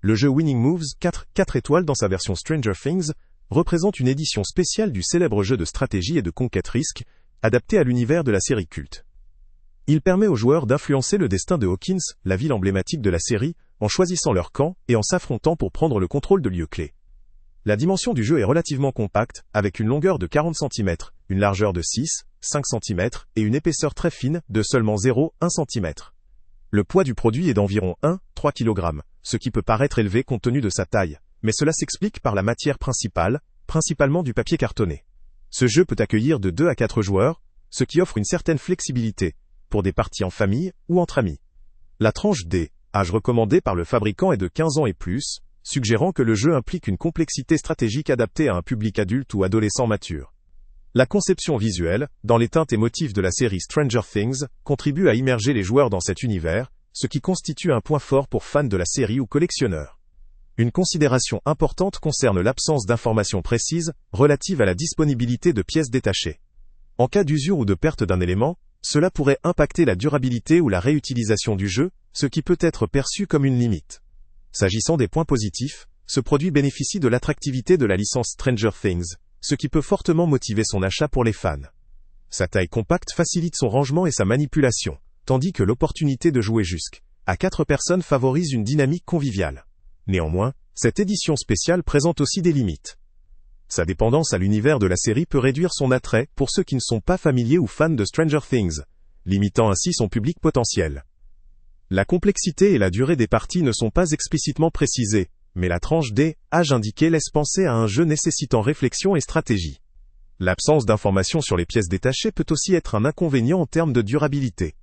Le jeu Winning Moves 4 étoiles dans sa version Stranger Things représente une édition spéciale du célèbre jeu de stratégie et de conquête risque, adapté à l'univers de la série culte. Il permet aux joueurs d'influencer le destin de Hawkins, la ville emblématique de la série, en choisissant leur camp et en s'affrontant pour prendre le contrôle de lieux clés. La dimension du jeu est relativement compacte, avec une longueur de 40 cm, une largeur de 6-5 cm et une épaisseur très fine de seulement 0,1 cm. Le poids du produit est d'environ 1,3 kg, ce qui peut paraître élevé compte tenu de sa taille, mais cela s'explique par la matière principale, principalement du papier cartonné. Ce jeu peut accueillir de 2 à 4 joueurs, ce qui offre une certaine flexibilité, pour des parties en famille ou entre amis. La tranche D, âge recommandé par le fabricant est de 15 ans et plus, suggérant que le jeu implique une complexité stratégique adaptée à un public adulte ou adolescent mature. La conception visuelle, dans les teintes et motifs de la série Stranger Things, contribue à immerger les joueurs dans cet univers, ce qui constitue un point fort pour fans de la série ou collectionneurs. Une considération importante concerne l'absence d'informations précises relatives à la disponibilité de pièces détachées. En cas d'usure ou de perte d'un élément, cela pourrait impacter la durabilité ou la réutilisation du jeu, ce qui peut être perçu comme une limite. S'agissant des points positifs, ce produit bénéficie de l'attractivité de la licence Stranger Things, ce qui peut fortement motiver son achat pour les fans. Sa taille compacte facilite son rangement et sa manipulation, tandis que l'opportunité de jouer jusqu'à 4 personnes favorise une dynamique conviviale. Néanmoins, cette édition spéciale présente aussi des limites. Sa dépendance à l'univers de la série peut réduire son attrait pour ceux qui ne sont pas familiers ou fans de Stranger Things, limitant ainsi son public potentiel. La complexité et la durée des parties ne sont pas explicitement précisées, mais la tranche D, âge indiqué laisse penser à un jeu nécessitant réflexion et stratégie. L'absence d'informations sur les pièces détachées peut aussi être un inconvénient en termes de durabilité.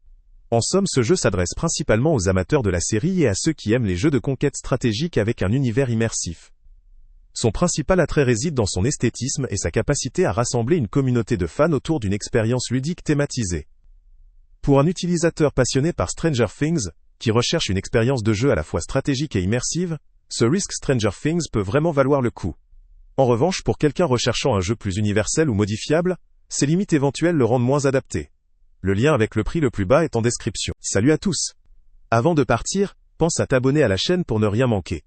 En somme, ce jeu s'adresse principalement aux amateurs de la série et à ceux qui aiment les jeux de conquête stratégique avec un univers immersif. Son principal attrait réside dans son esthétisme et sa capacité à rassembler une communauté de fans autour d'une expérience ludique thématisée. Pour un utilisateur passionné par Stranger Things, qui recherche une expérience de jeu à la fois stratégique et immersive, ce Risk Stranger Things peut vraiment valoir le coup. En revanche, pour quelqu'un recherchant un jeu plus universel ou modifiable, ses limites éventuelles le rendent moins adapté. Le lien avec le prix le plus bas est en description. Salut à tous! Avant de partir, pense à t'abonner à la chaîne pour ne rien manquer.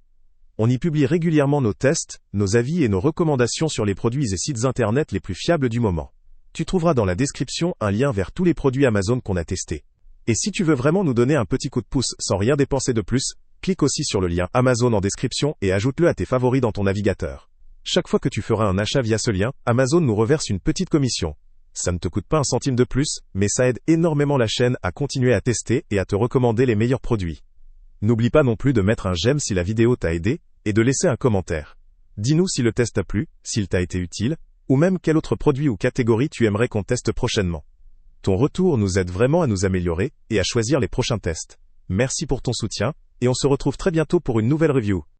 On y publie régulièrement nos tests, nos avis et nos recommandations sur les produits et sites internet les plus fiables du moment. Tu trouveras dans la description un lien vers tous les produits Amazon qu'on a testés. Et si tu veux vraiment nous donner un petit coup de pouce sans rien dépenser de plus, clique aussi sur le lien Amazon en description et ajoute-le à tes favoris dans ton navigateur. Chaque fois que tu feras un achat via ce lien, Amazon nous reverse une petite commission. Ça ne te coûte pas un centime de plus, mais ça aide énormément la chaîne à continuer à tester et à te recommander les meilleurs produits. N'oublie pas non plus de mettre un j'aime si la vidéo t'a aidé, et de laisser un commentaire. Dis-nous si le test t'a plu, s'il t'a été utile, ou même quel autre produit ou catégorie tu aimerais qu'on teste prochainement. Ton retour nous aide vraiment à nous améliorer, et à choisir les prochains tests. Merci pour ton soutien, et on se retrouve très bientôt pour une nouvelle review.